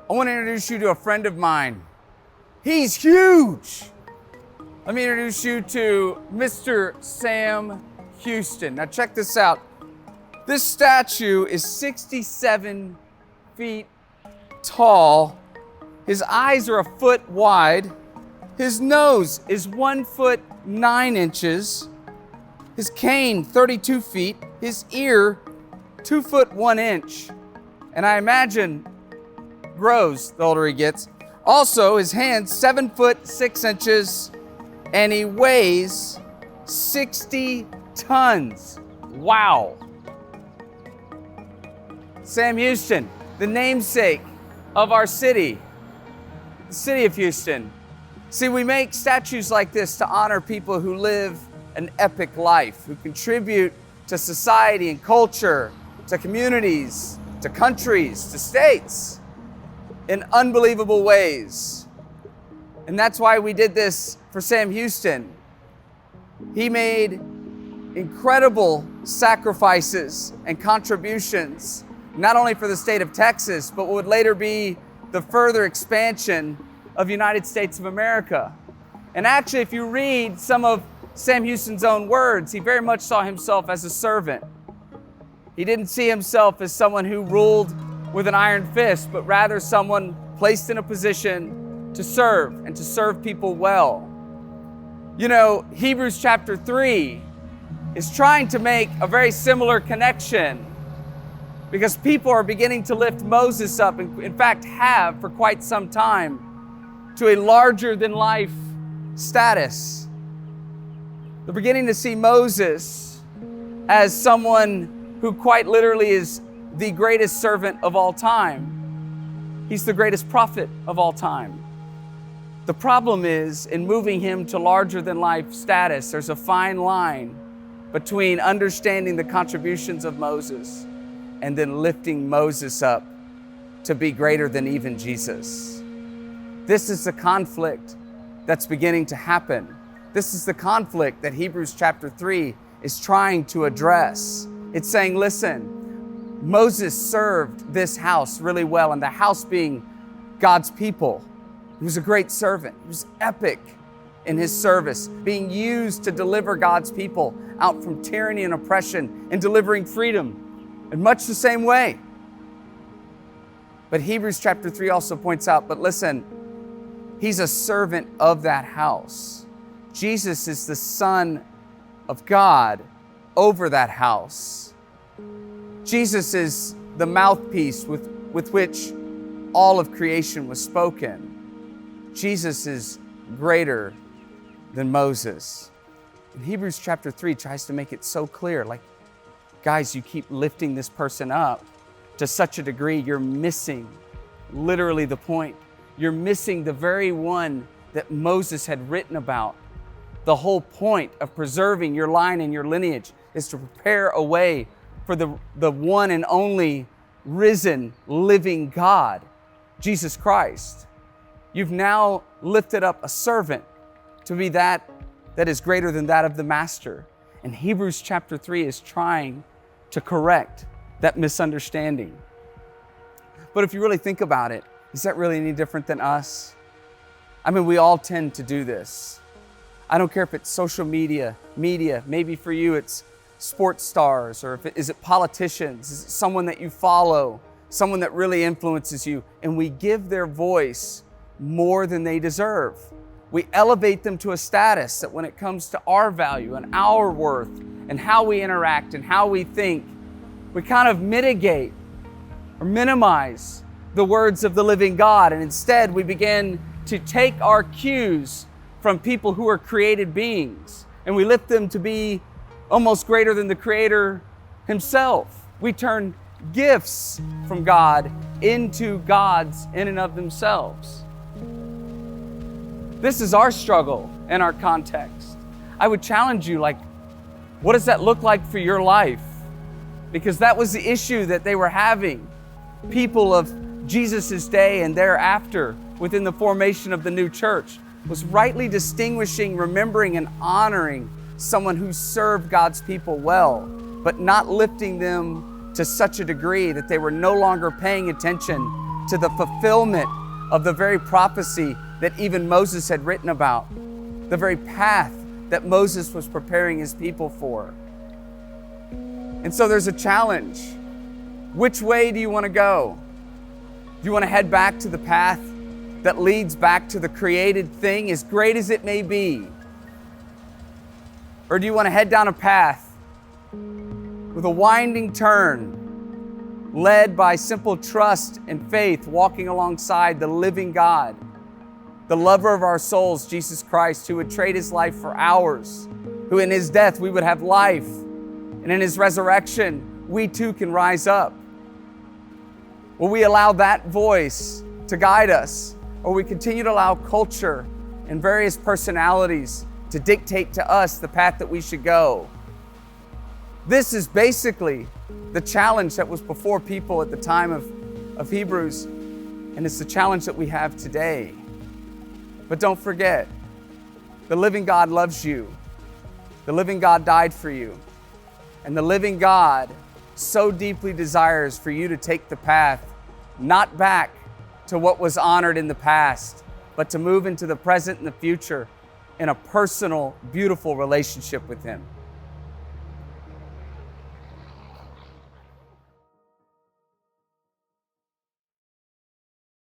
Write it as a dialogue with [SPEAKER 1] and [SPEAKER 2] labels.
[SPEAKER 1] I want to introduce you to a friend of mine. He's huge. Let me introduce you to Mr. Sam Houston. Now check this out. This statue is 67 feet tall. His eyes are a foot wide. His nose is 1 foot 9 inches. His cane, 32 feet. His ear, 2 foot 1 inch. And I imagine grows the older he gets. Also, his hands, 7 foot 6 inches, and he weighs 60 tons. Wow. Sam Houston, the namesake of our city, the city of Houston. See, we make statues like this to honor people who live an epic life, who contribute to society and culture, to communities, to countries, to states in unbelievable ways. And that's why we did this for Sam Houston. He made incredible sacrifices and contributions, not only for the state of Texas, but what would later be the further expansion of the United States of America. And actually, if you read some of Sam Houston's own words, he very much saw himself as a servant. He didn't see himself as someone who ruled with an iron fist, but rather someone placed in a position to serve and to serve people well. You know, Hebrews chapter 3 is trying to make a very similar connection because people are beginning to lift Moses up, and in fact have for quite some time, to a larger than life status. They're beginning to see Moses as someone who quite literally is the greatest servant of all time. He's the greatest prophet of all time. The problem is, in moving him to larger than life status, there's a fine line between understanding the contributions of Moses and then lifting Moses up to be greater than even Jesus. This is the conflict that's beginning to happen. This is the conflict that Hebrews chapter 3 is trying to address. It's saying, listen, Moses served this house really well, and the house being God's people. He was a great servant. He was epic in his service, being used to deliver God's people out from tyranny and oppression and delivering freedom in much the same way. But Hebrews chapter 3 also points out, but listen, he's a servant of that house. Jesus is the Son of God over that house. Jesus is the mouthpiece with which all of creation was spoken. Jesus is greater than Moses. And Hebrews chapter 3 tries to make it so clear, like, guys, you keep lifting this person up to such a degree, you're missing literally the point. You're missing the very one that Moses had written about. The whole point of preserving your line and your lineage is to prepare a way for the one and only risen, living God, Jesus Christ. You've now lifted up a servant to be that is greater than that of the master. And Hebrews chapter 3 is trying to correct that misunderstanding. But if you really think about it, is that really any different than us? I mean, we all tend to do this. I don't care if it's social media, maybe for you it's sports stars, or is it politicians? Is it someone that you follow, someone that really influences you? And we give their voice more than they deserve. We elevate them to a status that when it comes to our value and our worth and how we interact and how we think, we kind of mitigate or minimize the words of the living God. And instead we begin to take our cues from people who are created beings, and we lift them to be almost greater than the Creator Himself. We turn gifts from God into gods in and of themselves. This is our struggle in our context. I would challenge you, like, what does that look like for your life? Because that was the issue that they were having. People of Jesus' day and thereafter within the formation of the new church was rightly distinguishing, remembering, and honoring someone who served God's people well, but not lifting them to such a degree that they were no longer paying attention to the fulfillment of the very prophecy that even Moses had written about, the very path that Moses was preparing his people for. And so there's a challenge. Which way do you want to go? Do you want to head back to the path that leads back to the created thing, as great as it may be? Or do you want to head down a path with a winding turn, led by simple trust and faith, walking alongside the living God, the lover of our souls, Jesus Christ, who would trade his life for ours, who in his death we would have life, and in his resurrection we too can rise up? Will we allow that voice to guide us, or we continue to allow culture and various personalities to dictate to us the path that we should go? This is basically the challenge that was before people at the time of Hebrews, and it's the challenge that we have today. But don't forget, the living God loves you. The living God died for you. And the living God so deeply desires for you to take the path, not back to what was honored in the past, but to move into the present and the future in a personal, beautiful relationship with him.